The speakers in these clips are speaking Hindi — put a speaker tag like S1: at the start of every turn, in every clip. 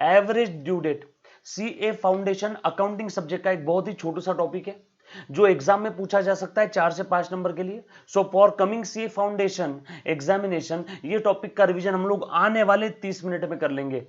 S1: Average due date. CA foundation accounting subject का एक बहुत ही छोटा सा टॉपिक है जो एग्जाम में पूछा जा सकता है 4 से 5 नंबर के लिए। So for coming CA foundation examination ये टॉपिक का रिवीजन हम लोग आने वाले 30 मिनट में कर लेंगे।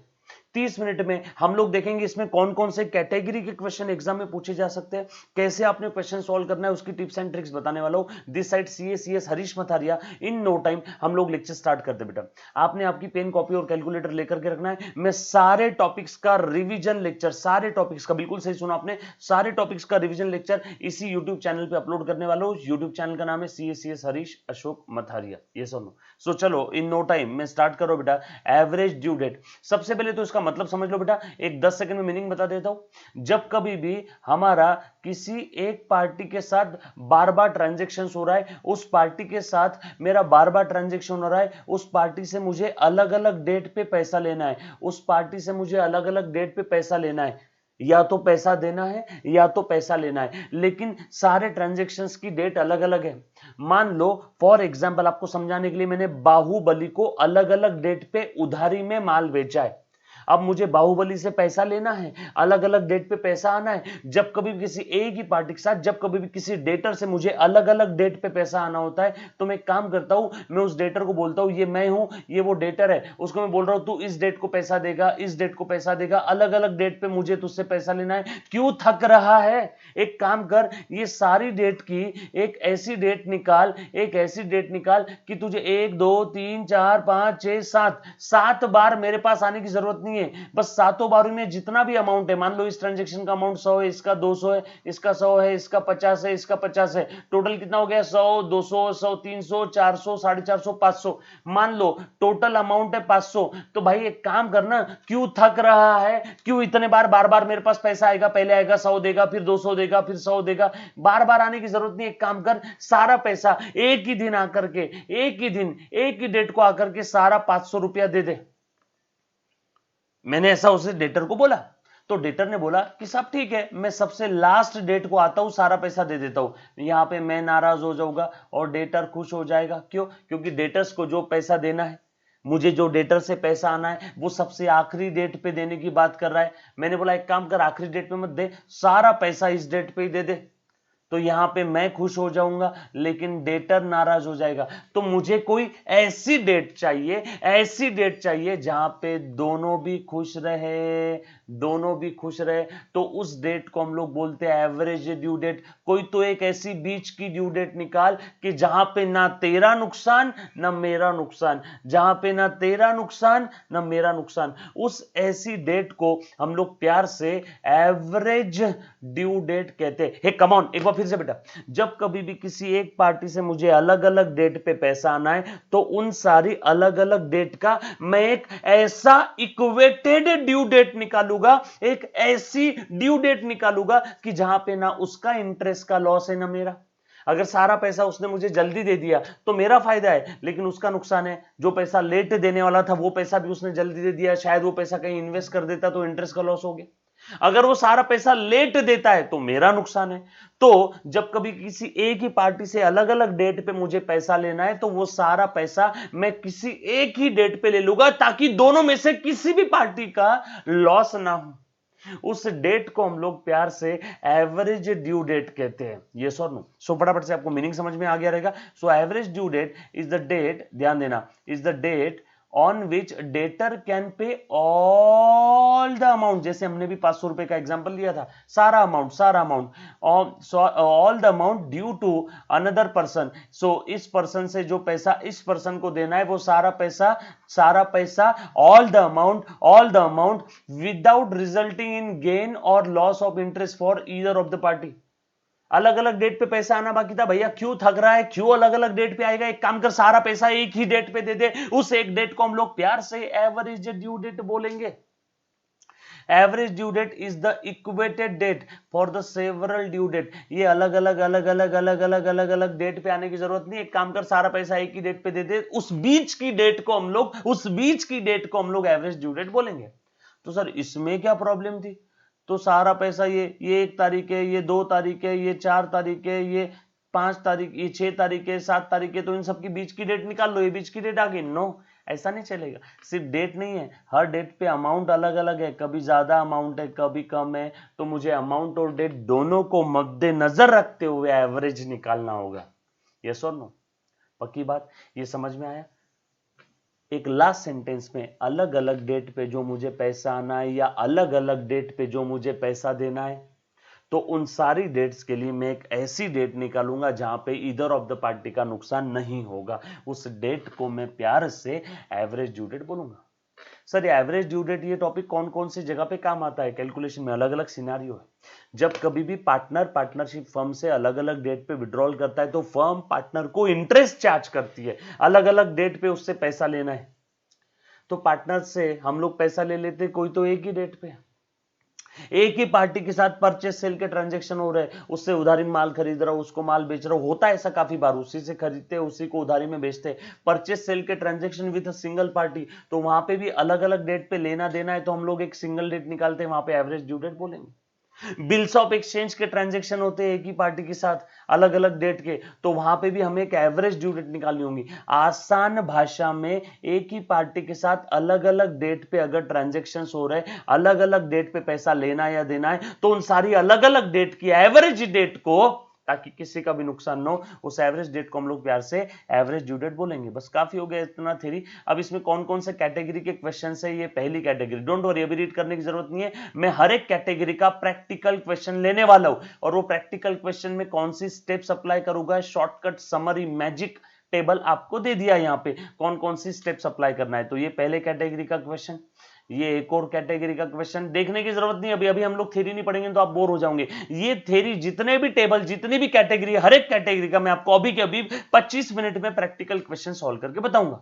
S1: 30 मिनट में हम लोग देखेंगे इसमें कौन कौन से कैटेगरी के क्वेश्चन एग्जाम में पूछे जा सकते हैं, कैसे आपने क्वेश्चन सॉल्व करना है, उसकी टिप्स एंड ट्रिक्स बताने वाला हूं। This side CS Harish Matharia. In no time हम लोग लेक्चर स्टार्ट करते बेटा। आपने आपकी पेन कॉपी और कैलकुलेटर लेकर के रखना है। मैं सारे टॉपिक्स का रिवीजन लेक्चर, सारे टॉपिक्स का, बिल्कुल सही सुना आपने, सारे टॉपिक्स का रिवीजन लेक्चर इसी यूट्यूब चैनल पे अपलोड करने वाला हूं। यूट्यूब चैनल का नाम है सीएस हरीश अशोक मथारिया। ये सुनो। सो चलो इन नो टाइम मैं स्टार्ट करो बेटा। एवरेज ड्यू डेट, सबसे पहले तो इसका मतलब समझ लो बेटा, एक 10 सेकंड में मीनिंग बता देता हूं। जब कभी भी हमारा किसी एक पार्टी के साथ बार बार ट्रांजैक्शन हो रहा है, उस पार्टी के साथ मेरा बार बार ट्रांजैक्शन हो रहा है, उस पार्टी से मुझे अलग अलग डेट पे पैसा लेना है, उस पार्टी से मुझे अलग अलग डेट पे पैसा लेना है, या तो पैसा देना है या तो पैसा लेना है, लेकिन सारे ट्रांजैक्शंस की डेट अलग अलग है। मान लो फॉर एग्जांपल आपको समझाने के लिए मैंने बाहुबली को अलग अलग डेट पे उधारी में माल बेचा है। अब मुझे बाहुबली से पैसा लेना है, अलग अलग डेट पे पैसा आना है। जब कभी भी किसी एक ही पार्टी के साथ, जब कभी भी किसी डेटर से मुझे अलग अलग डेट पे पैसा आना होता है, तो मैं काम करता हूं, मैं उस डेटर को बोलता हूं ये मैं हूं, ये वो डेटर है, उसको मैं बोल रहा हूं तू इस डेट को पैसा देगा, इस डेट को पैसा देगा, अलग अलग डेट पे मुझे तुझसे पैसा लेना है। क्यों थक रहा है? एक काम कर, ये सारी डेट की एक ऐसी डेट निकाल, एक ऐसी डेट निकाल कि तुझे 1 2 3 4 5 6 7 7 बार मेरे पास आने की जरूरत नहीं है। बस सातों बारों में जितना भी अमाउंट है, मान लो इस ट्रांजैक्शन का अमाउंट 100 है, इसका 200 है, इसका 100 है, इसका 50 है, इसका 50 है, टोटल कितना हो गया? 100 200 100 300 400 450 500। मान लो टोटल अमाउंट है 500। तो भाई एक काम करना, क्यों थक रहा है? क्यों इतने बार बार बार मेरे पास पैसा आएगा, पहले आएगा 100 देगा, फिर 200 देगा, फिर 100 देगा, बार बार आने की जरूरत नहीं। एक काम कर, सारा पैसा एक ही दिन आकर के, एक ही दिन एक ही डेट को आकर के सारा 500 रुपया दे दे। मैंने ऐसा उसे डेटर को बोला, तो डेटर ने बोला कि साहब ठीक है, मैं सबसे लास्ट डेट को आता हूं, सारा पैसा दे देता हूं। यहां पे मैं नाराज हो जाऊंगा और डेटर खुश हो जाएगा। क्यों? क्योंकि डेटर्स को जो पैसा देना है, मुझे जो डेटर से पैसा आना है, वो सबसे आखिरी डेट पे देने की बात कर रहा है। मैंने बोला एक काम कर, आखिरी डेट पे मत दे, सारा पैसा इस डेट पे ही दे दे। तो यहां पे मैं खुश हो जाऊंगा, लेकिन डेटर नाराज हो जाएगा। तो मुझे कोई ऐसी डेट चाहिए, ऐसी डेट चाहिए जहां पे दोनों भी खुश रहे, दोनों भी खुश रहे। तो उस डेट को हम लोग बोलते हैं एवरेज ड्यू डेट। कोई तो एक ऐसी बीच की ड्यू डेट निकाल कि जहां पे ना तेरा नुकसान ना मेरा नुकसान, जहां पे ना तेरा नुकसान ना मेरा नुकसान। उस ऐसी डेट को हम लोग प्यार से एवरेज ड्यू डेट कहते हैं। हे कम ऑन, एक बार फिर से बेटा, जब कभी भी किसी एक पार्टी से मुझे अलग अलग डेट पे पैसा आना है, तो उन सारी अलग अलग डेट का मैं एक ऐसा इक्वेटेड ड्यू डेट निकालूंगा, एक ऐसी ड्यू डेट निकालूंगा कि जहां पे ना उसका इंटरेस्ट का लॉस है ना मेरा। अगर सारा पैसा उसने मुझे जल्दी दे दिया तो मेरा फायदा है, लेकिन उसका नुकसान है। जो पैसा लेट देने वाला था वो पैसा भी उसने जल्दी दे दिया, शायद वो पैसा कहीं इन्वेस्ट कर देता तो इंटरेस्ट का लॉस हो गया। अगर वो सारा पैसा लेट देता है तो मेरा नुकसान है। तो जब कभी किसी एक ही पार्टी से अलग अलग डेट पे मुझे पैसा लेना है, तो वो सारा पैसा मैं किसी एक ही डेट पे ले लूंगा, ताकि दोनों में से किसी भी पार्टी का लॉस ना हो। उस डेट को हम लोग प्यार से एवरेज ड्यू डेट कहते हैं। ये और नो? सो फटाफट से आपको मीनिंग समझ में आ गया रहेगा। So average due date is the date, ध्यान देना, is the date on which debtor can pay all the amount। जैसे हमने भी 500 रुपए का एग्जांपल लिया था, सारा अमाउंट, सारा amount, all the amount due to another person। सो इस पर्सन से जो पैसा इस पर्सन को देना है, वो सारा पैसा, सारा पैसा, all the amount without resulting in gain or loss of interest for either of the party। अलग अलग डेट पे पैसा आना बाकी था भैया, क्यों थक रहा है? क्यों अलग अलग डेट पे आएगा? एक काम कर, सारा पैसा एक ही डेट पे दे दे। उस एक डेट को हम लोग प्यार से एवरेज ड्यू डेट बोलेंगे। Average due date is the equated date for the several due date. ये अलग अलग अलग अलग अलग अलग अलग अलग डेट पे आने की जरूरत नहीं। एक काम कर, सारा पैसा एक ही डेट पे दे दे, उस बीच की डेट को हम लोग, उस बीच की डेट को हम लोग एवरेज ड्यू डेट बोलेंगे। तो सर इसमें क्या प्रॉब्लम थी? तो सारा पैसा ये 1 तारीख है, ये 2 तारीख है, ये 4 तारीख है, ये 5 तारीख, ये 6 तारीख है, 7 तारीख है, तो इन सबकी बीच की डेट निकाल लो, ये बीच की डेट आ गई। नो, ऐसा नहीं चलेगा। सिर्फ डेट नहीं है, हर डेट पे अमाउंट अलग अलग है, कभी ज्यादा अमाउंट है कभी कम है, तो मुझे अमाउंट और डेट दोनों को मद्देनजर रखते हुए एवरेज निकालना होगा। यस और नो? पक्की बात, ये समझ में आया? एक लास्ट सेंटेंस में अलग अलग डेट पे जो मुझे पैसा आना है या अलग अलग डेट पे जो मुझे पैसा देना है, तो उन सारी डेट्स के लिए मैं एक ऐसी डेट निकालूंगा जहां पे इधर ऑफ द पार्टी का नुकसान नहीं होगा। उस डेट को मैं प्यार से एवरेज ड्यू डेट बोलूंगा। सर ये एवरेज ड्यू डेट ये टॉपिक कौन कौन सी जगह पे काम आता है? कैलकुलेशन में अलग अलग सिनारियो है। जब कभी भी पार्टनर पार्टनरशिप फर्म से अलग अलग डेट पे विड्रॉल करता है तो फर्म पार्टनर को इंटरेस्ट चार्ज करती है, अलग अलग डेट पे उससे पैसा लेना है। तो पार्टनर से हम लोग पैसा ले लेते, कोई तो एक ही डेट पे, एक ही पार्टी के साथ परचेस सेल के ट्रांजेक्शन हो रहे हैं, उससे उधारी में माल खरीद रहा हूं, उसको माल बेच रहा हूं, होता है ऐसा काफी बार, उसी से खरीदते हैं उसी को उधारी में बेचते। परचेस सेल के transaction with a single party, तो वहां पे भी अलग अलग डेट पे लेना देना है, तो हम लोग एक सिंगल डेट निकालते हैं, वहां पे एवरेज ड्यू डेट बोलेंगे। बिल्स ऑफ एक्सचेंज के ट्रांजेक्शन होते हैं एक ही पार्टी के साथ अलग अलग डेट के, तो वहां पे भी हमें एक एवरेज ड्यू डेट निकालनी होगी। आसान भाषा में एक ही पार्टी के साथ अलग अलग डेट पे अगर ट्रांजेक्शन हो रहे हैं, अलग अलग डेट पे पैसा लेना या देना है, तो उन सारी अलग अलग डेट की एवरेज डेट को, ताकि किसी का भी नुकसान न हो, उस एवरेज डेट को हम लोग प्यार से एवरेज ड्यू डेट बोलेंगे। बस काफी हो गया इतना थ्योरी। अब इसमें कौन कौन से कैटेगरी के क्वेश्चन है, ये पहली कैटेगरी, डोंट वरी अभी रीड करने की जरूरत नहीं है, मैं हर एक कैटेगरी का प्रैक्टिकल क्वेश्चन लेने वाला हूं, और वो प्रैक्टिकल क्वेश्चन में कौन सी स्टेप्स अप्लाई करूंगा, शॉर्टकट समरी मैजिक टेबल आपको दे दिया यहां पे, कौन कौन सी स्टेप्स अप्लाई करना है। तो ये पहले कैटेगरी का क्वेश्चन, ये एक और कैटेगरी का क्वेश्चन, देखने की जरूरत नहीं, अभी अभी हम लोग थ्योरी नहीं पढ़ेंगे तो आप बोर हो जाओगे। ये थ्योरी जितने भी टेबल जितनी भी कैटेगरी, हर एक कैटेगरी का मैं आपको अभी के अभी 25 मिनट में प्रैक्टिकल क्वेश्चन सॉल्व करके बताऊंगा।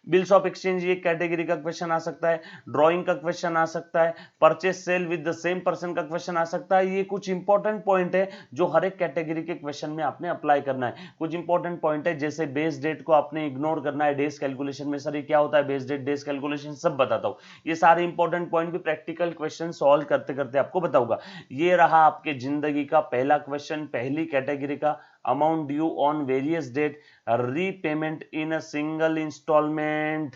S1: बिल्स ऑफ एक्सचेंज ये कैटेगरी का क्वेश्चन आ सकता है, ड्राइंग का क्वेश्चन आ सकता है, purchase cell with the same person का क्वेश्चन आ सकता है। ये कुछ इंपॉर्टेंट पॉइंट है जो हर एक कैटेगरी के क्वेश्चन में आपने अप्लाई करना है। कुछ इंपॉर्टेंट पॉइंट है, जैसे बेस डेट को आपने इग्नोर करना है डेज कैलकुलेशन में। सर ये क्या होता है बेस डेट, डेज कैलकुलेशन, सब बताता हूं। ये सारे इंपॉर्टेंट पॉइंट भी प्रैक्टिकल क्वेश्चन सॉल्व करते करते आपको बताऊंगा। ये रहा आपके जिंदगी का पहला क्वेश्चन, पहली कैटेगरी का, amount due on various date, repayment in a single installment.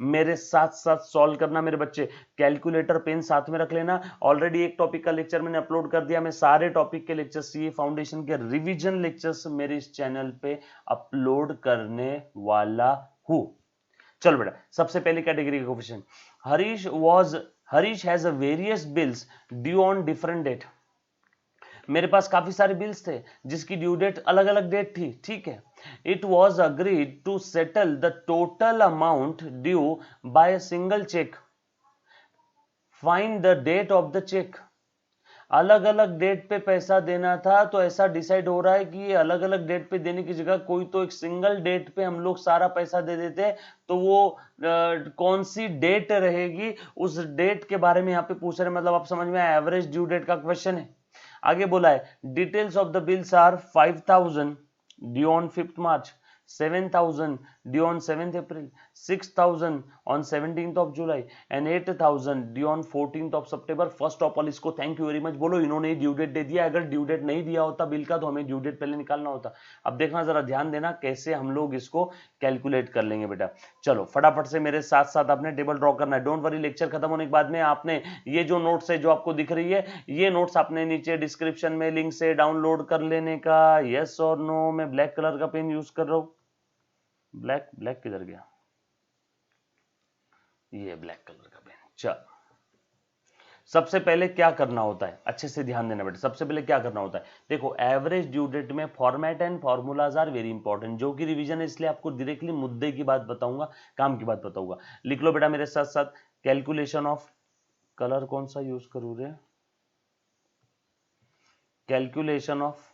S1: मेरे साथ साथ सॉल्व करना मेरे बच्चे, कैलकुलेटर पेन साथ में रख लेना। ऑलरेडी एक टॉपिक का लेक्चर मैंने अपलोड कर दिया, मैं सारे टॉपिक के लेक्चर सीए फाउंडेशन के रिवीजन लेक्चर्स मेरे इस चैनल पे अपलोड करने वाला हूं। चलो बेटा, सबसे पहली कैटेगरी का question, Harish has a various bills due on different date. मेरे पास काफी सारे बिल्स थे जिसकी ड्यू डेट अलग अलग डेट थी, ठीक है। It was agreed to settle the total amount due by a single cheque, find the date of the cheque. अलग अलग डेट पे पैसा देना था, तो ऐसा डिसाइड हो रहा है कि ये अलग अलग डेट पे देने की जगह कोई तो एक सिंगल डेट पे हम लोग सारा पैसा दे देते, तो वो कौन सी डेट रहेगी उस डेट के बारे में यहाँ पे पूछ रहे हैं। मतलब आप समझ में आया, एवरेज ड्यू डेट का क्वेश्चन है। आगे बोला है details of the bills are 5000 due on 5th March, 7000 due on 7th April, 6000 on 17th of July and 8000 due on 14th of September. First of all इसको थैंक यू वेरी मच बोलो, इन्होंने ड्यू डेट दे दिया। अगर ड्यू डेट नहीं दिया होता बिल का तो हमें ड्यू डेट पहले निकालना होता। अब देखना जरा ध्यान देना कैसे हम लोग इसको कैलकुलेट कर लेंगे बेटा। चलो फटाफट से मेरे साथ साथ आपने टेबल ड्रॉ करना है। डोंट वरी, लेक्चर खत्म होने के बाद में आपने ये जो नोट्स है जो आपको दिख रही है, ये नोट्स आपने नीचे डिस्क्रिप्शन में लिंक से डाउनलोड कर लेने का। यस और नो? मैं ब्लैक कलर का पेन यूज कर रहा हूं। ब्लैक ब्लैक किधर गया? ये ब्लैक कलर का पेन। चल सबसे पहले क्या करना होता है, अच्छे से ध्यान देना बेटा। सबसे पहले क्या करना होता है, देखो एवरेज ड्यू डेट में format and formulas are very important. जो कि रिवीजन है इसलिए आपको डायरेक्टली मुद्दे की बात बताऊंगा, काम की बात बताऊंगा। लिख लो बेटा मेरे साथ साथ, कैलकुलेशन ऑफ, कलर कौन सा यूज करूं रे, calculation of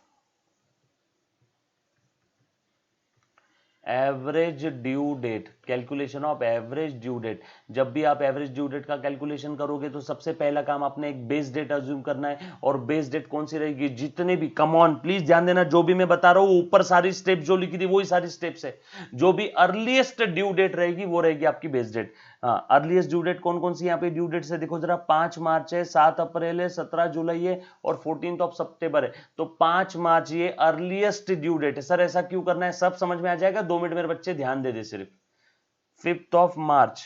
S1: average due date, calculation of average due date. जब भी आप एवरेज ड्यू डेट का कैलकुलेशन करोगे तो सबसे पहला काम आपने एक बेस डेट अज्यूम करना है। और बेस डेट कौन सी रहेगी, जितने भी, कम ऑन प्लीज ध्यान देना, जो भी मैं बता रहा हूं ऊपर सारी स्टेप जो लिखी थी वही सारी स्टेप्स है। जो भी अर्लीस्ट ड्यू डेट रहेगी वो रहेगी आपकी बेस डेट। हाँ, अर्लीस्ट ड्यू डेट कौन कौन सी यहाँ पे ड्यू डेट से देखो जरा, 5 मार्च है, 7 अप्रैल है, 17 जुलाई है और 14th ऑफ सितंबर है। तो 5 मार्च ये अर्लीस्ट ड्यू डेट है। सर ऐसा क्यों करना है, सब समझ में आ जाएगा, 2 मिनट मेरे बच्चे ध्यान दे दे सिर्फ। 5th ऑफ मार्च,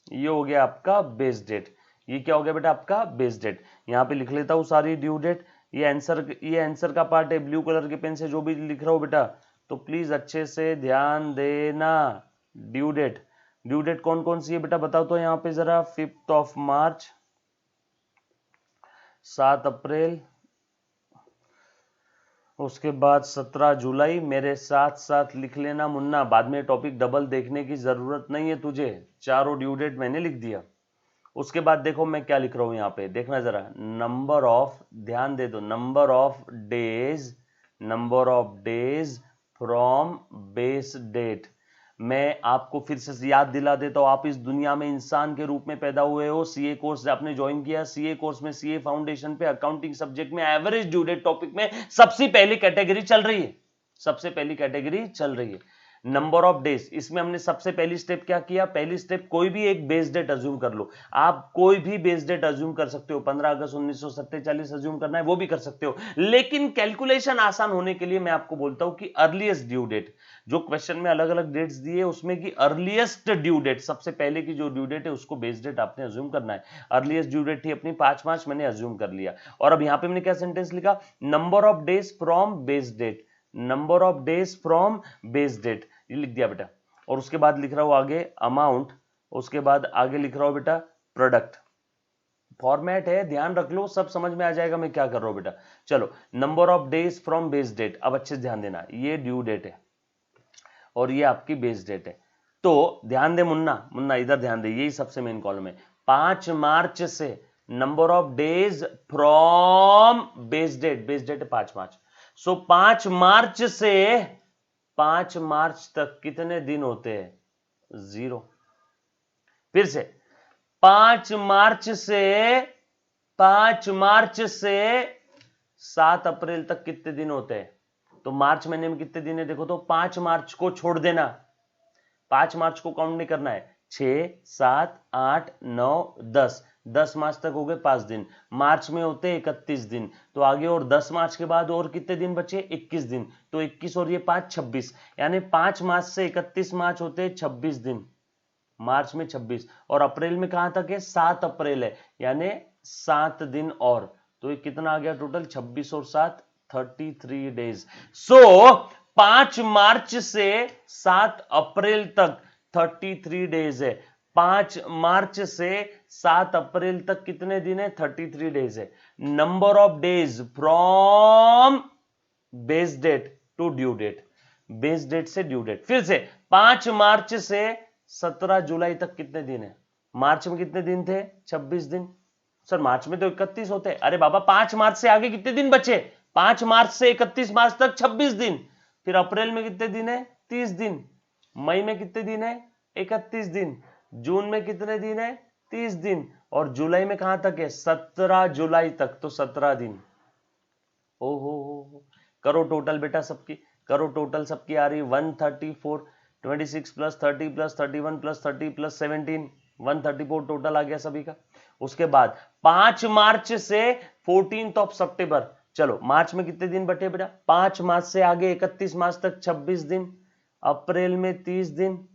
S1: ये हो गया आपका बेस डेट। ये क्या हो गया बेटा आपका बेस डेट। यहाँ पे लिख लेता हूँ सारी ड्यू डेट। ये आंसर का पार्ट है, ब्लू कलर के पेन से जो भी लिख रहा हूँ बेटा तो प्लीज अच्छे से ध्यान देना। ड्यू डेट कौन कौन सी है बेटा बताओ तो यहाँ पे जरा। 5th ऑफ मार्च, 7 अप्रैल, उसके बाद 17 जुलाई। मेरे साथ साथ लिख लेना मुन्ना, बाद में टॉपिक डबल देखने की जरूरत नहीं है तुझे, चारों ड्यू डेट मैंने लिख दिया। उसके बाद देखो मैं क्या लिख रहा हूं यहाँ पे, देखना जरा। नंबर ऑफ, ध्यान दे दो, number of days from base date. मैं आपको फिर से याद दिला देता हूं, आप इस दुनिया में इंसान के रूप में पैदा हुए हो। सीए कोर्स आपने ज्वाइन किया, सीए कोर्स में सीए फाउंडेशन पे अकाउंटिंग सब्जेक्ट में एवरेज ड्यू डेट टॉपिक में सबसे पहली कैटेगरी चल रही है, सबसे पहली कैटेगरी चल रही है नंबर ऑफ डेज। इसमें हमने सबसे पहली स्टेप क्या किया, पहली स्टेप कोई भी एक बेस डेट अज्यूम कर लो। आप कोई भी बेस डेट अज्यूम कर सकते हो, 15 अगस्त 1947 अज्यूम करना है वो भी कर सकते हो, लेकिन कैलकुलेशन आसान होने के लिए मैं आपको बोलता हूं कि अर्लीस्ट ड्यू डेट, जो क्वेश्चन में अलग अलग डेट्स दिए उसमें की अर्लीस्ट ड्यू डेट, सबसे पहले की जो ड्यू डेट है उसको बेस डेट आपने अज्यूम करना है। अर्लीस्ट ड्यू डेट थी अपनी 5 मार्च, मैंने अज्यूम कर लिया। और अब यहां पे मैंने क्या सेंटेंस लिखा, number of days from base date, number of days from base date, ये लिख दिया बेटा। और उसके बाद लिख रहा हूं आगे अमाउंट, उसके बाद आगे लिख रहा हूं बेटा प्रोडक्ट। फॉर्मेट है, ध्यान रख लो, सब समझ में आ जाएगा मैं क्या कर रहा हूं बेटा। चलो, number of days from base date, अब अच्छे से ध्यान देना, ये ड्यू डेट है और ये आपकी बेस डेट है। तो ध्यान दे मुन्ना इधर ध्यान दे, यही सबसे मेन कॉलम है। 5 मार्च से number of days from base date है 5 मार्च। सो 5 मार्च से 5 मार्च तक कितने दिन होते हैं, 0। फिर से 5 मार्च से 7 अप्रैल तक कितने दिन होते हैं, तो मार्च महीने में कितने दिन है देखो तो 5 मार्च को छोड़ देना, 5 मार्च को काउंट नहीं करना है। 6 7 8 9 10 मार्च तक हो गए 5 दिन। मार्च में होते 31 दिन, तो आगे और 10 मार्च के बाद और कितने दिन बचे, 21 दिन। तो 21 और ये 5 26, यानी 5 मार्च से 31 मार्च होते 26 दिन, मार्च में 26। और अप्रैल में कहां तक है, 7 अप्रैल है, यानी 7 दिन और। तो ये कितना आ गया टोटल, 26 और 7 33 डेज। सो 5 मार्च से 7 अप्रैल तक 33 डेज है। 5 मार्च से 7 अप्रैल तक कितने दिन है, 33 डेज है। Number of days from base date to due date, base date से ड्यू डेट। फिर से 5 मार्च से 17 जुलाई तक कितने दिन है, मार्च में कितने दिन थे, 26 दिन। सर मार्च में तो 31 होते हैं, अरे बाबा 5 मार्च से आगे कितने दिन बचे, 5 मार्च से 31 मार्च तक 26 दिन। फिर अप्रैल में कितने दिन है, 30 दिन। मई में कितने दिन है, 31 दिन। जून में कितने दिन है, 30 दिन। और जुलाई में कहां तक है, 17 जुलाई तक, तो 17 दिन। ओहो, करो टोटल बेटा सबकी, करो टोटल सबकी आ रही 134, 26 plus 30 plus 31 plus 30 plus 17, 134 total आ गया सभी का। उसके बाद 5 मार्च से 14 ऑफ सितंबर, चलो मार्च में कितने दिन बटे बेटा, 5 मार्च से आगे 31 मार्च तक 26 दिन, अप्रैल में 30 दिन,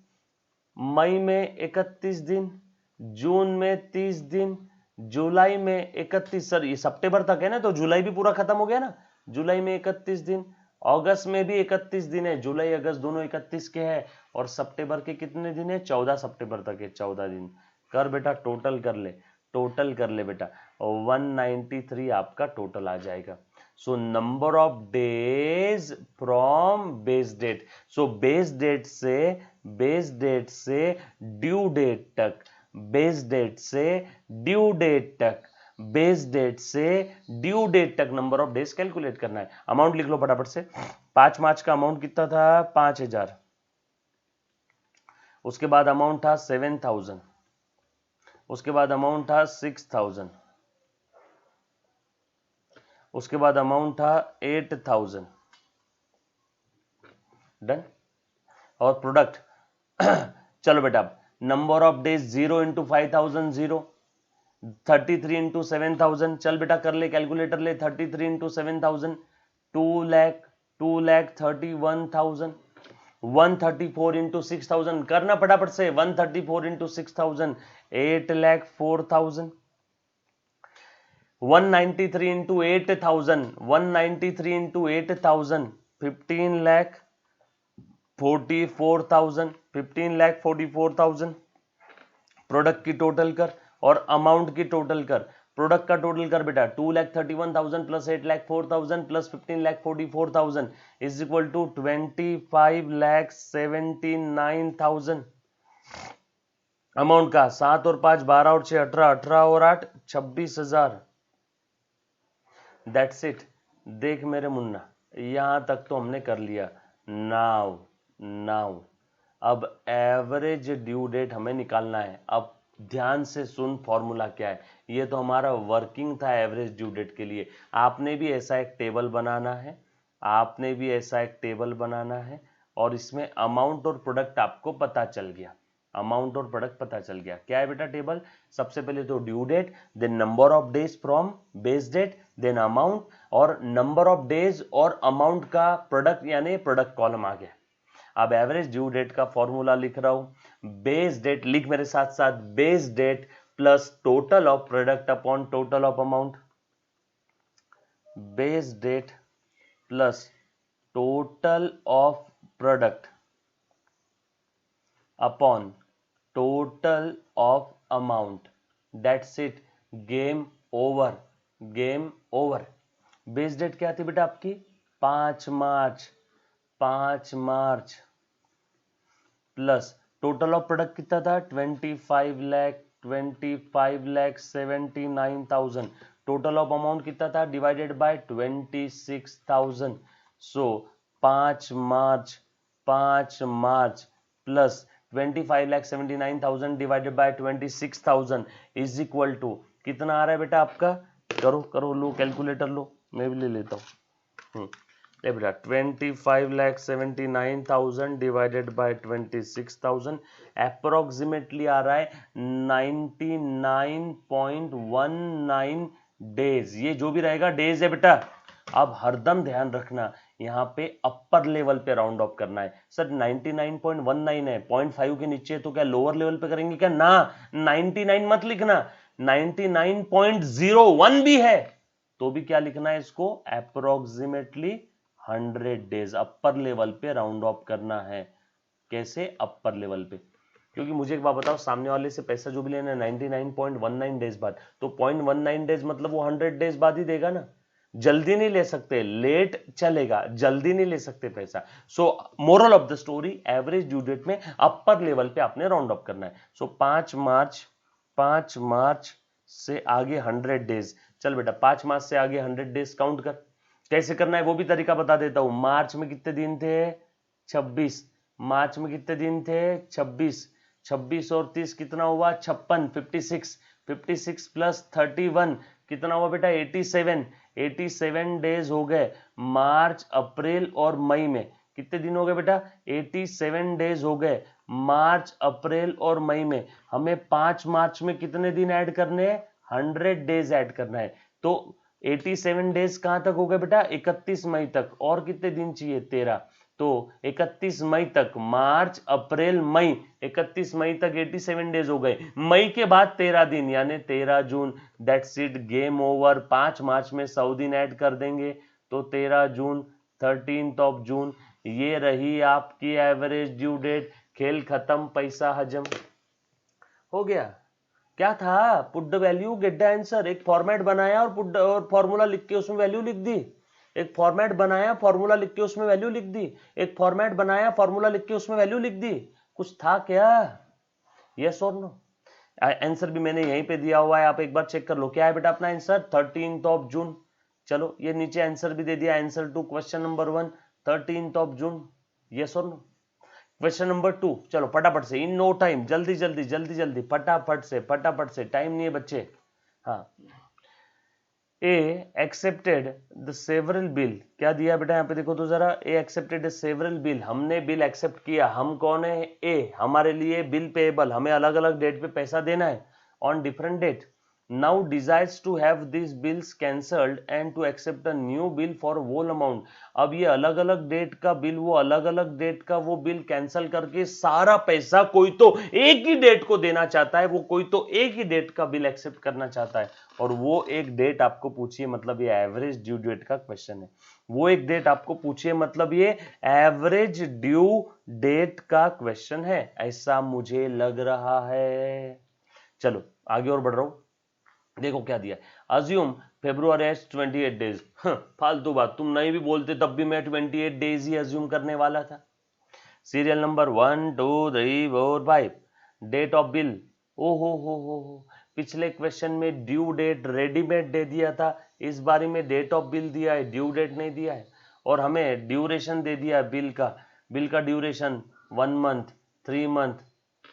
S1: मई में 31 दिन, जून में 30 दिन, जुलाई में 31, सर ये सितंबर तक है ना, तो जुलाई भी पूरा खत्म हो गया ना, जुलाई में 31 दिन, अगस्त में भी 31 दिन है, जुलाई अगस्त दोनों 31 के हैं। और सितंबर के कितने दिन है, 14 सितंबर तक है, 14 दिन। कर बेटा टोटल कर ले, टोटल कर ले बेटा, 193 आपका टोटल आ जाएगा। So number of days from base date, so base date से ड्यू डेट तक, बेस डेट से ड्यू डेट तक, बेस डेट से ड्यू डेट तक नंबर ऑफ डेज कैलकुलेट करना है। अमाउंट लिख लो फटाफट से। 5 मार्च का अमाउंट कितना था, 5000। उसके बाद अमाउंट था 7000, उसके बाद अमाउंट था 6000, उसके बाद अमाउंट था 8000। डन। और प्रोडक्ट चलो बेटा, number of days 0 into 5000 0, 33 into 7000, चल बेटा कर ले, कैलकुलेटर ले, 33 इंटू 7000, 2 लाख 31,000। 134 इंटू 6,000 करना फटाफट से, 134 इंटू 6,000 8,04,000, 193 इंटू 8,000 193 इंटू 8,000 15,44,000 15,44,000। प्रोडक्ट की टोटल कर और अमाउंट की टोटल कर। प्रोडक्ट का टोटल कर बेटा 2,31,000 plus 8,04,000 plus 15,44,000 is equal to 25,79,000। Amount का 7 और 5 12 और 6 18 18 और 8 26,000। That's it. देख मेरे मुन्ना, यहां तक तो हमने कर लिया। नाउ अब एवरेज ड्यू डेट हमें निकालना है। अब ध्यान से सुन फॉर्मूला क्या है। ये तो हमारा वर्किंग था एवरेज ड्यू डेट के लिए। आपने भी ऐसा एक टेबल बनाना है, आपने भी ऐसा एक टेबल बनाना है, और इसमें अमाउंट और प्रोडक्ट आपको पता चल गया। अमाउंट और प्रोडक्ट पता चल गया। क्या है बेटा टेबल? सबसे पहले तो due date, then number of days from base date, then amount, और नंबर ऑफ डेज और अमाउंट का प्रोडक्ट यानी प्रोडक्ट कॉलम आ गया। अब एवरेज ड्यू डेट का फॉर्मूला लिख रहा हूं। बेस डेट लिख मेरे साथ साथ, base date plus total of product upon total of amount. Base date plus total of product upon total of amount. That's it, game over, game over. Base date क्या थी बेटा आपकी? 5 March, 5 March plus total of product कितना था? 25,79,000। टोटल ऑफ अमाउंट कितना था? Divided by 26,000। So 5 March plus 25,79,000 divided by 26,000 is equal to कितना आ रहा है बेटा आपका? करो लो, कैलकुलेटर लो, मैं भी ले लेता हूँ। ले बेटा 25,79,000 डिवाइडेड बाय 26,000 अप्रोक्सीमेटली आ रहा है 99.19 डेज। ये जो भी रहेगा डेज है बेटा। अब हरदम ध्यान रखना, यहाँ पे अपर लेवल पे राउंड ऑफ करना है। सर 99.19 है, 0.5 के नीचे तो क्या लोअर लेवल पे करेंगे क्या? ना, 99 मत लिखना, 99.01 भी है तो भी क्या लिखना है इसको? Approximately 100 days. अपर लेवल पे राउंड ऑफ करना है। कैसे? अपर लेवल पे। क्योंकि मुझे एक बात बताओ, सामने वाले से पैसा जो भी लेना है 99.19 डेज बाद, तो 0.19 डेज मतलब वो 100 डेज बाद ही देगा ना। जल्दी नहीं ले सकते, लेट चलेगा, जल्दी नहीं ले सकते पैसा। So moral of the story, average due date में अपर लेवल पे आपने राउंड ऑफ करना है। सो 5 मार्च से आगे 100 डेज। चल बेटा 5 मार्च से आगे 100 डेज काउंट कर। कैसे करना है वो भी तरीका बता देता हूं। मार्च में कितने दिन थे? 26। मार्च में कितने दिन थे? 26। 26 और 30 कितना हुआ? 56, 56। 56 प्लस 31 कितना हुआ बेटा? 87। 87 डेज हो गए। मार्च, अप्रैल और मई में कितने दिन हो गए बेटा? 87 डेज हो गए। मार्च, अप्रैल और मई में हमें 5 मार्च में कितने दिन ऐड करने हैं? 100 डेज ऐड करना है। तो 87 डेज कहां तक हो गए बेटा? 31 मई तक। और कितने दिन चाहिए? 13। तो 31 मई तक, मार्च, अप्रैल, मई, 31 मई तक 87 डेज हो गए। मई के बाद 13 दिन यानी 13 जून। That's it, game over. 5 मार्च में 100 दिन ऐड कर देंगे तो 13 जून, 13th ऑफ जून। ये रही आपकी एवरेज ड्यू डेट। खेल खत्म, पैसा हजम हो गया। क्या था? Put the value, get the answer. एक फॉर्मेट बनाया और पुट और फॉर्मूला लिख के उसमें वैल्यू लिख दी। एक फॉर्मेट बनाया, फॉर्मूला लिख के उसमें वैल्यू लिख दी। एक फॉर्मेट बनाया, फॉर्मूला लिख के उसमें वैल्यू लिख दी। कुछ था क्या? यस और नो? आंसर भी मैंने यहीं पे दिया हुआ है, आप एक बार चेक कर लो। क्या है बेटा अपना आंसर? 13th ऑफ जून। चलो ये नीचे आंसर भी दे दिया, answer to question number 1 13th of June. Yes और नो? क्वेश्चन नंबर 2, चलो फटाफट से, इन नो टाइम, जल्दी जल्दी जल्दी जल्दी, फटाफट से, टाइम नहीं है बच्चे। हाँ, ए एक्सेप्टेड द सेवरल बिल। क्या दिया बेटा यहाँ पे देखो तो जरा। ए एक्सेप्टेड सेवरल बिल, हमने बिल एक्सेप्ट किया। हम कौन है? ए। हमारे लिए बिल पेएबल, हमें अलग अलग डेट पे पैसा देना है, on different date. now desires to have these bills cancelled and to accept a new bill for whole amount। अब ये अलग अलग डेट का बिल, वो अलग अलग डेट का वो बिल कैंसिल करके सारा पैसा कोई तो एक ही डेट को देना चाहता है, वो कोई तो एक ही डेट का बिल एक्सेप्ट करना चाहता है, और वो एक डेट आपको पूछिए, मतलब ये एवरेज ड्यू डेट का क्वेश्चन है। वो एक डेट आपको पूछिए, मतलब ये एवरेज ड्यू डेट का क्वेश्चन है, ऐसा मुझे लग रहा है। चलो आगे और बढ़ रहा हूं। देखो क्या दिया है, अज्यूम फेब्रुअरी एज 28 डेज। फालतू बात, तुम नहीं भी बोलते तब भी मैं 28 डेज ही अज्यूम करने वाला था। Serial number 1 2 3 4 5, date of bill, ओ हो, पिछले क्वेश्चन में ड्यू डेट रेडीमेड दे दिया था, इस बारी में डेट ऑफ बिल दिया है, ड्यू डेट नहीं दिया है, और हमें ड्यूरेशन दे दिया है बिल का ड्यूरेशन 1 मंथ, 3 मंथ,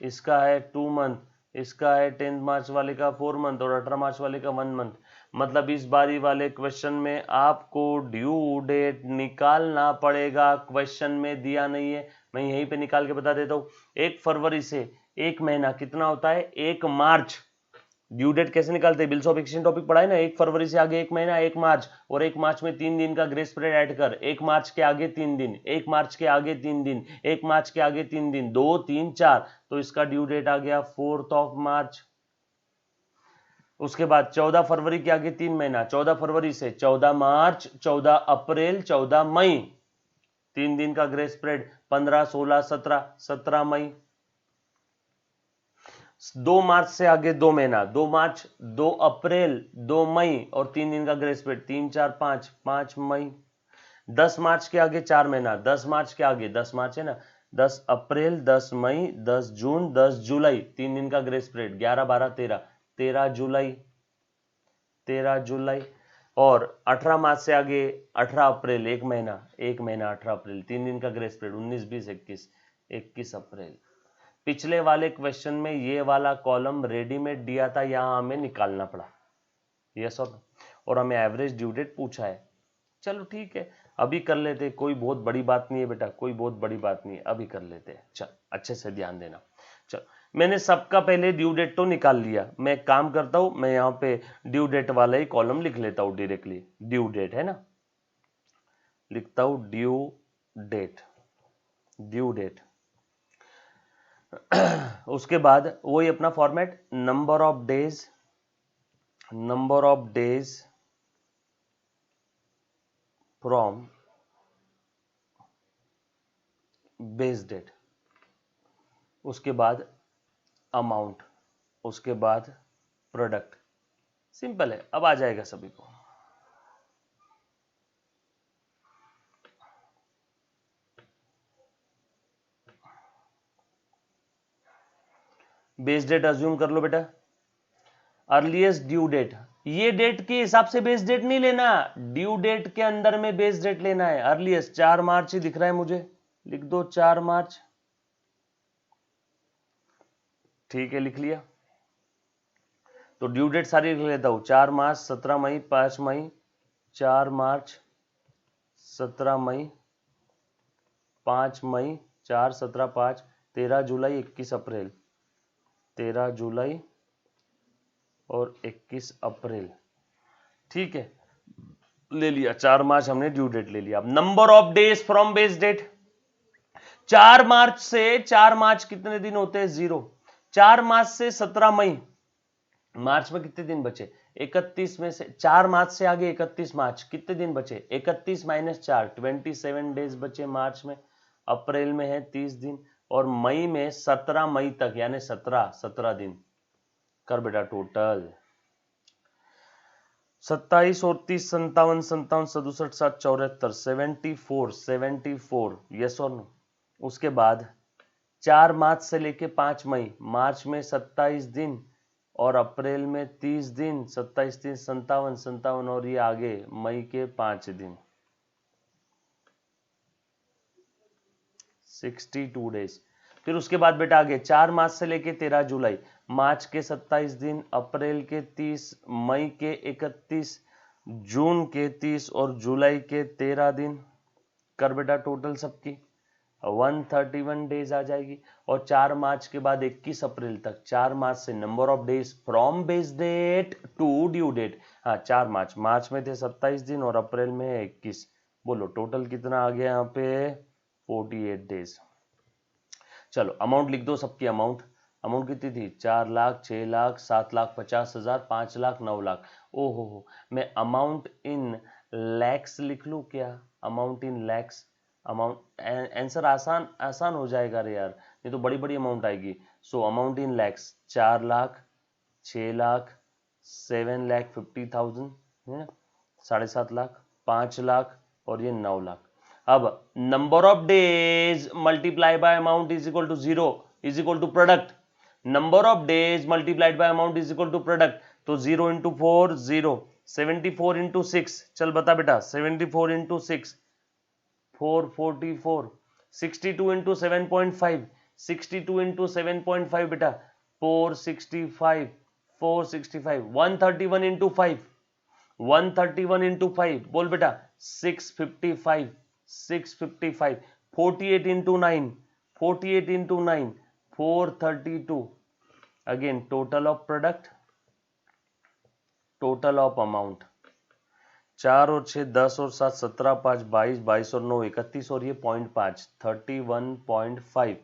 S1: इसका है 2 मंथ, इसका है 10 मार्च वाले का 4 मंथ और 18 मार्च वाले का 1 मंथ। मतलब इस बारी वाले क्वेश्चन में आपको ड्यू डेट निकालना पड़ेगा, क्वेश्चन में दिया नहीं है, मैं यहीं पे निकाल के बता देता हूँ। 1 फरवरी से एक महीना कितना होता है, 1 मार्च। ड्यू डेट कैसे निकालते हैं, बिल्स ऑफ एक्सचेंज टॉपिक पढ़ा है ना, 1 फरवरी से आगे एक महीना 1 मार्च, और 1 मार्च में 3 दिन का ग्रेस पीरियड ऐड कर, 1 मार्च के आगे 3 दिन, 1 मार्च के आगे 3 दिन, 1 मार्च के आगे 3 दिन, 2 3 4, तो इसका ड्यू डेट आ गया 4th ऑफ मार्च। उसके बाद 14 फरवरी के आगे 3 महीना, 14 फरवरी से 14 मार्च, 14 अप्रैल, 14 मई, 3 दिन का ग्रेस पीरियड, 15 16 17, 17 मई। 2 मार्च से आगे 2 महीना, 2 मार्च, 2 अप्रैल, 2 मई और 3 दिन का ग्रेस पीरियड, 3 4 5, 5 मई। 10 मार्च के आगे 4 महीना, 10 मार्च के आगे 10 मार्च है ना, 10 अप्रैल, 10 मई, 10 जून, 10 जुलाई, 3 दिन का ग्रेस पीरियड, 11 12 13, 13 जुलाई, 13 जुलाई। और 18 मार्च से आगे 18 अप्रैल, एक महीना 18 अप्रैल, 3 दिन का ग्रेस पीरियड, 19 20 21, 21 अप्रैल। पिछले वाले क्वेश्चन में ये वाला कॉलम रेडीमेड दिया था, यहां हमें निकालना पड़ा, यस और हमें एवरेज ड्यू डेट पूछा है। चलो ठीक है, अभी कर लेते, कोई बहुत बड़ी बात नहीं है बेटा, कोई बहुत बड़ी बात नहीं है, अभी कर लेते हैं। चल अच्छे से ध्यान देना। चल मैंने सबका पहले ड्यू डेट तो निकाल लिया, मैं एक काम करता हूं, मैं यहाँ पे ड्यू डेट वाला ही कॉलम लिख लेता हूं डायरेक्टली। ड्यू डेट है ना, लिखता हूं ड्यू डेट, ड्यू डेट। उसके बाद वही अपना format, number of days from base date, उसके बाद अमाउंट, उसके बाद प्रोडक्ट। सिंपल है, अब आ जाएगा सभी को। बेस डेट अज्यूम कर लो बेटा, अर्लीस्ट ड्यू डेट, ये डेट के हिसाब से बेस डेट नहीं लेना, ड्यू डेट के अंदर में बेस डेट लेना है। अर्लीस्ट 4 मार्च ही दिख रहा है मुझे, लिख दो 4 मार्च, ठीक है लिख लिया। तो ड्यू डेट सारी लिख लेता हूं, 4 मार्च, 17 मई, 5 मई, 4 मार्च, 17 मई, 5 मई, 4 17 5, 13 जुलाई, 21 अप्रैल, 13 जुलाई और 21 अप्रैल, ठीक है ले लिया। 4 मार्च हमने ड्यू डेट ले लिया। अब number of days from base date, 4 March से 4 मार्च कितने दिन होते हैं, 0। 4 मार्च से 17 मई, मार्च में कितने दिन बचे, 31 में से 4 मार्च से आगे 31 मार्च, कितने दिन बचे, 31 माइनस 4, 27 डेज बचे मार्च में। अप्रैल में है 30 दिन, और मई में 17 मई तक, यानी 17 दिन। कर बेटा टोटल 27 और 30, 57 57 67 7 74, 74 यस और नो। उसके बाद 4 मार्च से लेके 5 मई, मार्च में 27 दिन और अप्रैल में 30 दिन, 27 30 57 और ये आगे मई के 5 दिन, 62 डेज। फिर उसके बाद बेटा आगे 4 मार्च से लेके 13 जुलाई, मार्च के 27 दिन, अप्रैल के 30, मई के 31, जून के 30 और जुलाई के 13 दिन। कर बेटा टोटल सबकी, 131 डेज आ जाएगी। और 4 मार्च के बाद 21 अप्रैल तक, 4 मार्च से number of days from base date to due date. हाँ 4 मार्च में थे 27 दिन और अप्रैल में है 21। बोलो टोटल कितना आ गया यहाँ पे, 48 डेज। चलो अमाउंट लिख दो, सबकी अमाउंट। अमाउंट कितनी थी, 4 लाख, 6 लाख, 7 लाख 50,000, 5 लाख, 9 लाख। ओहो हो, मैं अमाउंट इन लैक्स लिख लूँ क्या, amount in lakhs. Amount answer आसान आसान हो जाएगा रे यार, नहीं तो बड़ी बड़ी अमाउंट आएगी। So amount in lakhs 4 lakh, 6 lakh, 7,50,000 है ना, 7.5 लाख, 5 लाख और ये 9 लाख। अब number of days multiply by amount is equal to 0 is equal to product. Number of days multiplied by amount is equal to product. तो 0 इंटू 4 0, 74 इंटू 6, चल बता बेटा, 74 इंटू 6 444, 62 इंटू 7.5, 62 इंटू 7.5 बेटा 465, 465, 131 इंटू 5, 131 इंटू 5 बोल बेटा 655, 655, 48 into 9, 48 into 9 432। Again total of product, total of amount, 4 और 6 10 और 7 17, 5 22, 22 और 9 31 और ये 0.5 31.5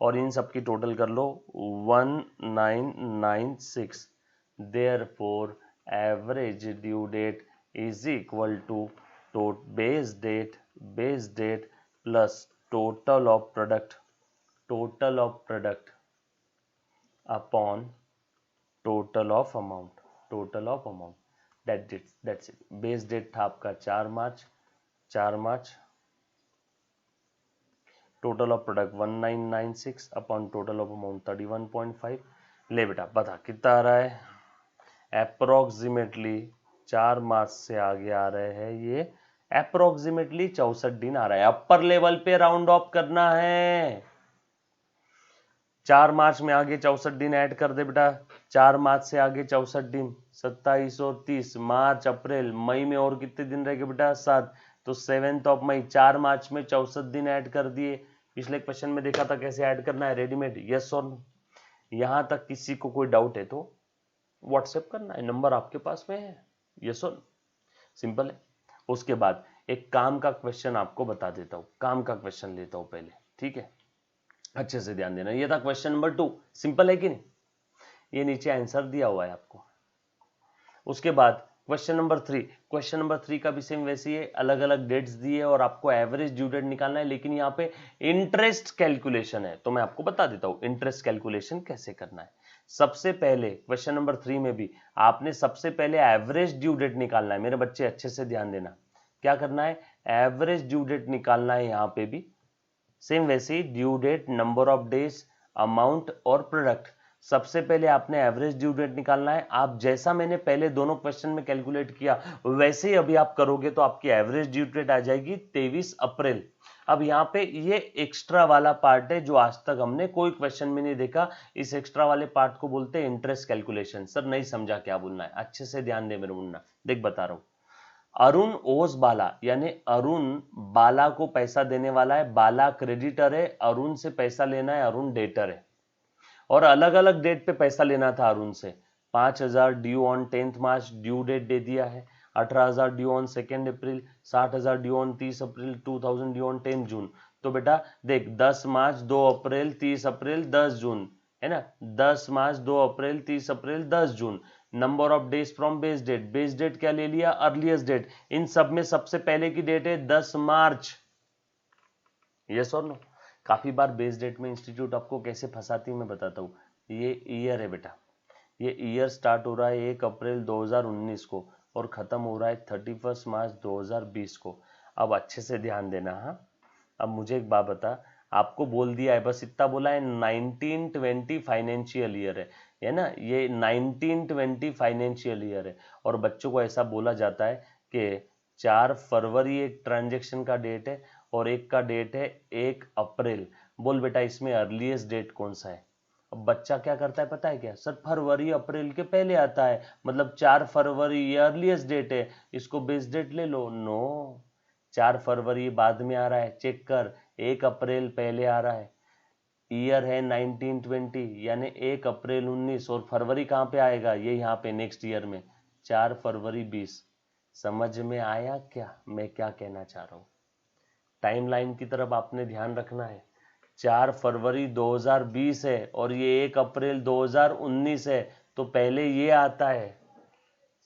S1: और इन सब की टोटल कर लो 1996। Therefore average due date is equal to base date plus total of product, total of product upon total of amount, total of amount. That's it. Base date था आपका 4 मार्च, 4 मार्च, total of product 1996 upon total of amount 31.5। ले बेटा बता कितना आ रहा है, अप्रोक्सीमेटली 4 मार्च से आगे आ रहे हैं ये अप्रोक्सीमेटली 64 दिन आ रहा है। अपर लेवल पे राउंड ऑफ करना है। 4 मार्च में आगे 64 दिन ऐड कर दे बेटा, 4 मार्च से आगे 64 दिन, 27 और 30, मार्च अप्रैल मई में और कितने दिन रह गए बेटा 7, तो 7 ऑफ मई, 4 मार्च में 64 दिन ऐड कर दिए। पिछले क्वेश्चन में देखा था कैसे ऐड करना है, रेडीमेड, यस और नो। यहां तक किसी को कोई डाउट है तो व्हाट्सएप करना है, नंबर आपके पास में है, यस और नो, सिंपल है। उसके बाद एक काम का क्वेश्चन आपको बता देता हूं, काम का क्वेश्चन लेता हूं पहले, ठीक है, अच्छे से ध्यान देना। ये था क्वेश्चन नंबर 2, सिंपल है कि नहीं, ये नीचे आंसर दिया हुआ है आपको। उसके बाद क्वेश्चन नंबर 3, क्वेश्चन नंबर 3 का भी सेम वैसे ही है, अलग अलग डेट्स दिए और आपको एवरेज ड्यू डेट निकालना है, लेकिन यहाँ पे इंटरेस्ट कैलकुलेशन है, तो मैं आपको बता देता हूँ इंटरेस्ट कैलकुलेशन कैसे करना है। सबसे पहले क्वेश्चन नंबर 3 में भी आपने सबसे पहले एवरेज ड्यू डेट निकालना है। मेरे बच्चे अच्छे से ध्यान देना, क्या करना है, एवरेज ड्यू डेट निकालना है। यहाँ पे भी सेम वैसे ही due date, number of days, amount और प्रोडक्ट। सबसे पहले आपने एवरेज ड्यू डेट निकालना है। आप जैसा मैंने पहले दोनों क्वेश्चन में कैलकुलेट किया वैसे ही अभी आप करोगे तो आपकी एवरेज ड्यू डेट आ जाएगी 23 अप्रैल। अब यहाँ पे ये एक्स्ट्रा वाला पार्ट है जो आज तक हमने कोई क्वेश्चन में नहीं देखा। इस एक्स्ट्रा वाले पार्ट को बोलते हैं इंटरेस्ट कैलकुलेशन। सर नहीं समझा क्या बोलना है, अच्छे से ध्यान दे मेरे मुन्ना, देख बता रहा हूं। अरुण ओस बाला, यानी अरुण बाला को पैसा देने वाला है, बाला क्रेडिटर है, अरुण से पैसा लेना है, अरुण डेटर है। और अलग अलग डेट पे पैसा लेना था अरुण से। 5,000 due on 10th March, due date दे दिया है। 18,000 due on 2 April, 60,000 due on 30 April, 2,000 due on 10 June. तो बेटा देख 10 मार्च, 2 अप्रैल, 30 अप्रैल, 10 जून, है ना, 10 मार्च, 2 अप्रैल, 30 अप्रैल, 10 जून। Number of days from base date, base date क्या ले लिया, अर्लीस्ट डेट। इन सब में सबसे पहले की डेट है 10 मार्च, यस और नो। काफी बार बेस डेट में इंस्टीट्यूट आपको कैसे फंसाती है मैं बताता हूँ। ये ईयर है बेटा, ये ईयर स्टार्ट हो रहा है 1 अप्रैल 2019 को और खत्म हो रहा है 31 मार्च 2020 को। अब अच्छे से ध्यान देना। हाँ, अब मुझे एक बात बता, आपको बोल दिया है, बस इतना बोला है 1920 फाइनेंशियल ईयर है ना, ये 1920 फाइनेंशियल ईयर है। और बच्चों को ऐसा बोला जाता है कि 4 फरवरी एक ट्रांजेक्शन का डेट है और एक का डेट है 1 अप्रैल। बोल बेटा इसमें अर्लीस्ट डेट कौन सा है। अब बच्चा क्या करता है पता है क्या, सर फरवरी अप्रैल के पहले आता है, मतलब 4 फरवरी ये अर्लीस्ट डेट है, इसको बेस डेट ले लो। नो, 4 फरवरी बाद में आ रहा है, चेक कर। 1 अप्रैल पहले आ रहा है, ईयर है 1920, यानी 1 अप्रैल 19, और फरवरी कहाँ पे आएगा, ये यहाँ पे नेक्स्ट ईयर में 4 फरवरी 20। समझ में आया क्या मैं क्या कहना चाह रहा हूँ? टाइमलाइन की तरफ आपने ध्यान रखना है। 4 फरवरी 2020 है और ये 1 अप्रैल 2019 है, तो पहले ये आता है।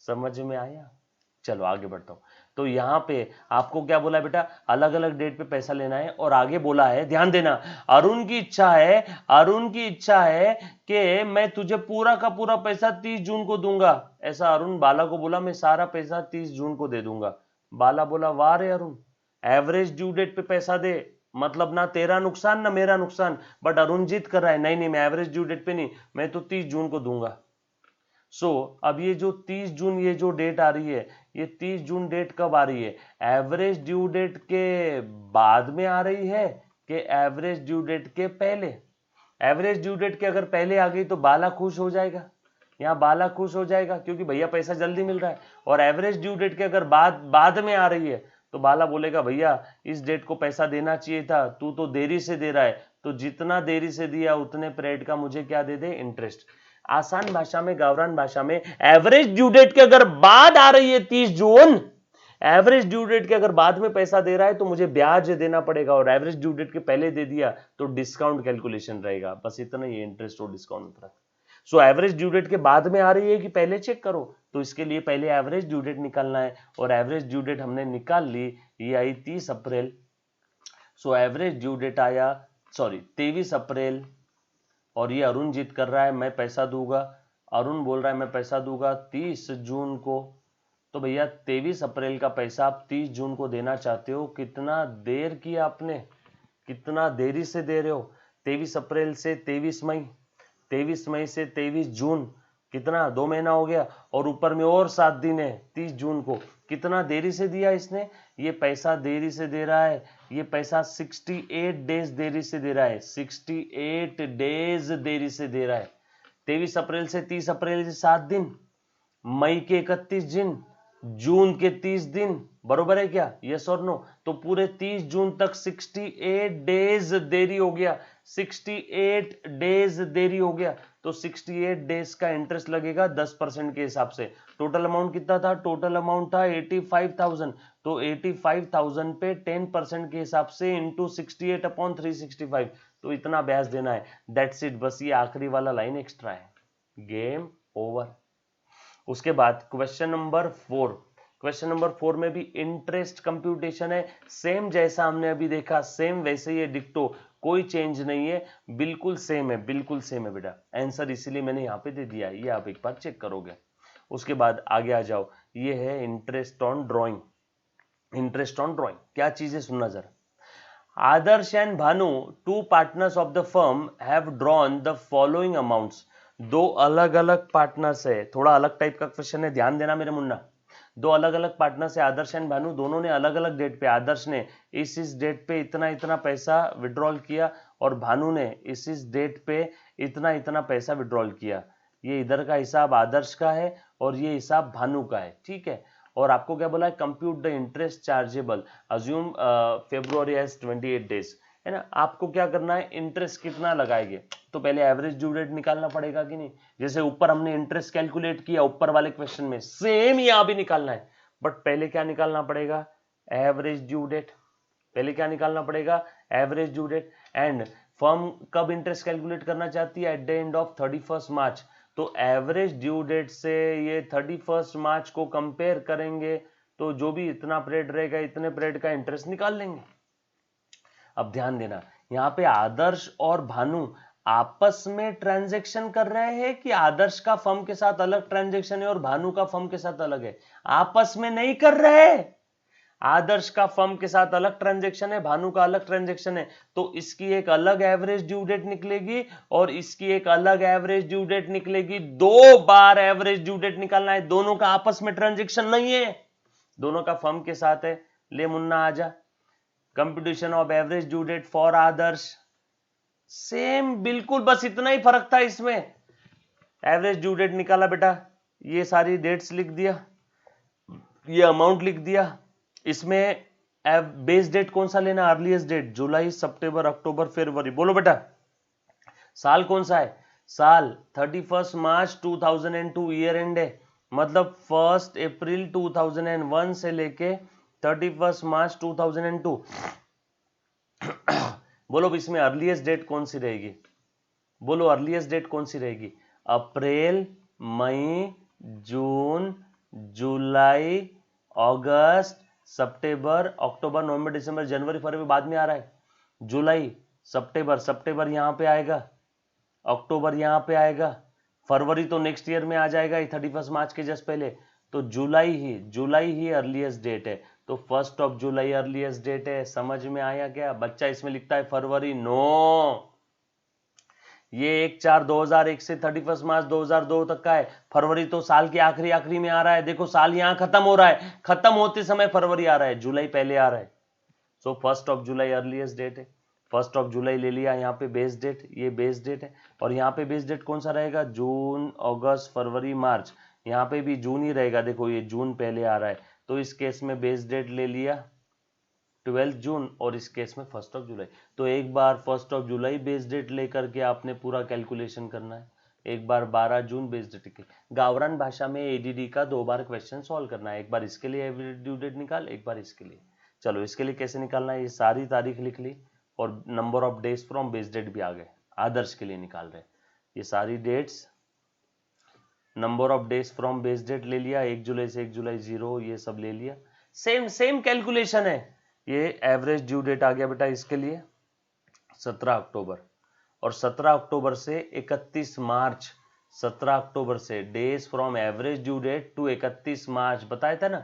S1: समझ में आया? चलो आगे बढ़ता हूं। तो यहां पे आपको क्या बोला है बेटा, अलग अलग डेट पे पैसा लेना है, और आगे बोला है, ध्यान देना, अरुण की इच्छा है कि मैं तुझे पूरा का पूरा पैसा 30 जून को दूंगा। ऐसा अरुण बाला को बोला, मैं सारा पैसा 30 जून को दे दूंगा। बाला बोला, वाह रे अरुण, एवरेज ड्यू डेट पे पैसा दे, मतलब ना तेरा नुकसान ना मेरा नुकसान। बट अरुण जिद कर रहा है, नहीं नहीं मैं एवरेज ड्यू डेट पे नहीं, मैं तो 30 जून को दूंगा। अब ये जो 30 जून ये जो डेट आ रही है, ये 30 जून डेट कब आ रही है, एवरेज ड्यू डेट के बाद में आ रही है कि एवरेज ड्यू डेट के पहले? एवरेज ड्यू डेट के अगर पहले आ गई तो बाला खुश हो जाएगा, यहाँ बाला खुश हो जाएगा क्योंकि भैया पैसा जल्दी मिल रहा है। और एवरेज ड्यू डेट के अगर बाद में आ रही है तो बाला बोलेगा, भैया इस डेट को पैसा देना चाहिए था, तू तो देरी से दे रहा है, तो जितना देरी से दिया उतने पीरियड का मुझे क्या दे दे, इंटरेस्ट। आसान भाषा में, गावरान भाषा में, एवरेज ड्यू डेट के अगर बाद आ रही है 30 जून, एवरेज ड्यू डेट के अगर बाद में पैसा दे रहा है तो मुझे ब्याज देना पड़ेगा, और एवरेज ड्यू डेट के पहले दे दिया तो डिस्काउंट कैलकुलेशन रहेगा। बस इतना ही, इंटरेस्ट और डिस्काउंट फर्क। सो एवरेज ड्यू डेट के बाद में आ रही है कि पहले चेक करो, तो इसके लिए पहले एवरेज ड्यू डेट निकालना है, और एवरेज ड्यू डेट हमने निकाल ली, ये आई 30 अप्रैल। सो एवरेज ड्यू डेट आया 23 अप्रैल, और ये अरुण जिद कर रहा है मैं पैसा दूंगा, अरुण बोल रहा है मैं पैसा दूंगा 30 जून को। तो भैया 23 अप्रैल का पैसा आप 30 जून को देना चाहते हो, कितना देर किया आपने, कितना देरी से दे रहे हो। 23 अप्रैल से 23 मई, 23 मई से 23 जून, कितना 2 महीना हो गया, और ऊपर में और 7 दिन है 30 जून को। कितना देरी से दिया इसने, ये पैसा देरी से दे रहा है, ये पैसा 68 डेज देरी से दे रहा है, 68 डेज देरी से दे रहा है। 23 अप्रैल से 30 अप्रैल से 7 दिन, मई के 31 दिन, जून के 30 दिन, बरोबर है क्या, यस और नो? तो पूरे 30 जून तक 68 डेज देरी हो गया, 68 डेज देरी हो गया, तो 68 डेज का इंटरेस्ट लगेगा 10% के हिसाब से। टोटल अमाउंट कितना था, टोटल अमाउंट था 85,000, तो 85,000 पे 10% के हिसाब से इंटू 68 अपॉन 365, तो इतना ब्याज देना है। दैट्स इट, बस ये आखिरी वाला लाइन एक्स्ट्रा है, गेम ओवर। उसके बाद क्वेश्चन नंबर 4, क्वेश्चन नंबर 4 में भी इंटरेस्ट कंप्यूटेशन है, सेम जैसा हमने अभी देखा सेम वैसे ही डिक्टो, कोई चेंज नहीं है, बिल्कुल सेम है, बिल्कुल सेम है बेटा। आंसर इसीलिए मैंने यहाँ पे दे दिया है, ये आप एक बार चेक करोगे। उसके बाद आगे आ जाओ, ये है interest on drawing. Interest on drawing क्या चीज है, सुनना जरा। Adarsh and Bhanu, two partners of the firm, have drawn the following amounts. दो अलग अलग पार्टनर्स है, थोड़ा अलग टाइप का क्वेश्चन है, ध्यान देना मेरे मुन्ना। दो अलग अलग पार्टनर्स है, आदर्श एंड भानु, दोनों ने अलग अलग डेट पे, आदर्श ने इस डेट पे इतना इतना पैसा विड्रॉल किया, और भानु ने इस डेट पे इतना इतना पैसा विड्रॉल किया। ये इधर का हिसाब आदर्श का है और ये हिसाब भानु का है, ठीक है। और आपको क्या बोला है, compute the interest chargeable, assume February has 28 days, है ना। आपको क्या करना है, इंटरेस्ट कितना लगाएंगे, तो पहले एवरेज ड्यू डेट निकालना पड़ेगा कि नहीं। जैसे ऊपर हमने इंटरेस्ट कैलकुलेट किया ऊपर वाले क्वेश्चन में, सेम यहां भी निकालना है, बट पहले क्या निकालना पड़ेगा, एवरेज ड्यू डेट। पहले क्या निकालना पड़ेगा, average due date. And firm कब इंटरेस्ट कैलकुलेट करना चाहती है, at the end of 31 March. तो एवरेज ड्यू डेट से ये 31 मार्च को कंपेयर करेंगे, तो जो भी इतना पीरियड रहेगा इतने पीरियड का इंटरेस्ट निकाल लेंगे। अब ध्यान देना, यहाँ पे आदर्श और भानु आपस में ट्रांजैक्शन कर रहे हैं कि आदर्श का फर्म के साथ अलग ट्रांजैक्शन है और भानु का फर्म के साथ अलग है, आपस में नहीं कर रहे। आदर्श का फर्म के साथ अलग ट्रांजैक्शन है, भानु का अलग ट्रांजैक्शन है, तो इसकी एक अलग एवरेज ड्यू डेट निकलेगी और इसकी एक अलग एवरेज ड्यू डेट निकलेगी। 2 बार एवरेज ड्यू डेट निकालना है, दोनों का आपस में ट्रांजैक्शन नहीं है, दोनों का फर्म के साथ है। ले मुन्ना आजा, computation of average due date for Adarsh, same बिल्कुल, बस इतना ही फर्क था इसमें। एवरेज ड्यू डेट निकाला बेटा, ये सारी डेट्स लिख दिया, ये अमाउंट लिख दिया, इसमें बेस डेट कौन सा लेना, अर्लीस्ट डेट, जुलाई, सितंबर, अक्टूबर, फरवरी, बोलो बेटा। साल कौन सा है, साल 31 मार्च 2002 ईयर एंड है, मतलब 1 अप्रैल 2001 से लेके 31 मार्च 2002। बोलो इसमें अर्लीस्ट डेट कौन सी रहेगी, बोलो अर्लीस्ट डेट कौन सी रहेगी, अप्रैल, मई, जून, जुलाई, अगस्त, सितंबर, अक्टूबर, नवंबर, दिसंबर, जनवरी, फरवरी बाद में आ रहा है, जुलाई, सितंबर, सितंबर यहां पे आएगा, अक्टूबर यहां पे आएगा, फरवरी तो नेक्स्ट ईयर में आ जाएगा 31 मार्च के जस्ट पहले, तो जुलाई ही अर्लीस्ट डेट है, तो 1 जुलाई अर्लीस्ट डेट है। समझ में आया क्या, बच्चा इसमें लिखता है फरवरी, नो, ये 1/4/2001 से 31 मार्च 2002 तक का है, फरवरी तो साल के आखिरी में आ रहा है, देखो साल यहां खत्म हो रहा है, खत्म होते समय फरवरी आ रहा है, जुलाई पहले आ रहा है, सो 1 जुलाई अर्लीस्ट डेट है, 1 जुलाई ले लिया, यहाँ पे बेस डेट, ये बेस डेट है, और यहाँ पे बेस डेट कौन सा रहेगा, जून, अगस्त, फरवरी, मार्च, यहाँ पे भी जून ही रहेगा, देखो ये जून पहले आ रहा है, तो इस केस में बेस डेट ले लिया 12 जून, और इस केस में 1 जुलाई। तो एक बार 1 जुलाई बेस डेट लेकर के आपने पूरा कैलकुलेशन करना है, एक बार 12 जून बेस डेट के। गावरान भाषा में एडीडी का 2 बार क्वेश्चन सॉल्व करना है, एक बार इसके लिए एवरेज ड्यू डेट निकाल, एक बार इसके लिए। चलो इसके लिए कैसे निकालना है, ये सारी तारीख लिख ली और number of days from base date भी आ गए, आदर्श के लिए निकाल रहे, ये सारी dates, number of days from base date ले लिया, 1 जुलाई से 1 जुलाई 0, ये सब ले लिया, सेम कैलकुलेशन है। ये एवरेज ड्यू डेट आ गया बेटा इसके लिए 17 अक्टूबर, और 17 अक्टूबर से 31 मार्च, 17 अक्टूबर से days from average due date to 31 March, बताया था ना,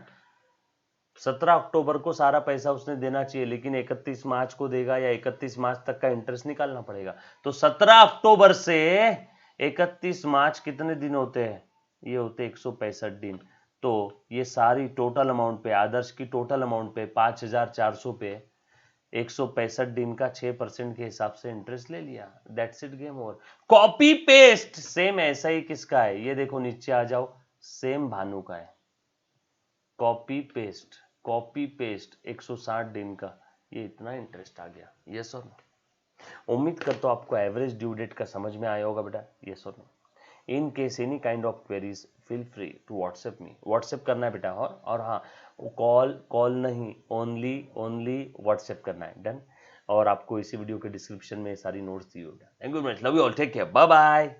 S1: 17 अक्टूबर को सारा पैसा उसने देना चाहिए, लेकिन 31 मार्च को देगा, या 31 मार्च तक का इंटरेस्ट निकालना पड़ेगा, तो 17 अक्टूबर से 31 मार्च कितने दिन होते हैं, ये होते 165 दिन, तो ये सारी टोटल अमाउंट पे, आदर्श की टोटल अमाउंट पे 5400 पे 165 दिन का 6% के हिसाब से इंटरेस्ट ले लिया, that's it, game over. Copy paste same ऐसा ही किसका है, ये देखो नीचे आ जाओ, सेम भानु का है, कॉपी पेस्ट 160 दिन का, ये इतना इंटरेस्ट आ गया, यस और नो। उम्मीद करता हूं आपको एवरेज ड्यू डेट का समझ में आया होगा बेटा, यस और no. In case any kind of queries feel free to WhatsApp me, WhatsApp करना है बेटा, और हाँ, कॉल नहीं, ओनली व्हाट्सएप करना है, डन। और आपको इसी वीडियो के डिस्क्रिप्शन में सारी नोट्स दी होगा। Thank you, love you all, take care, bye bye.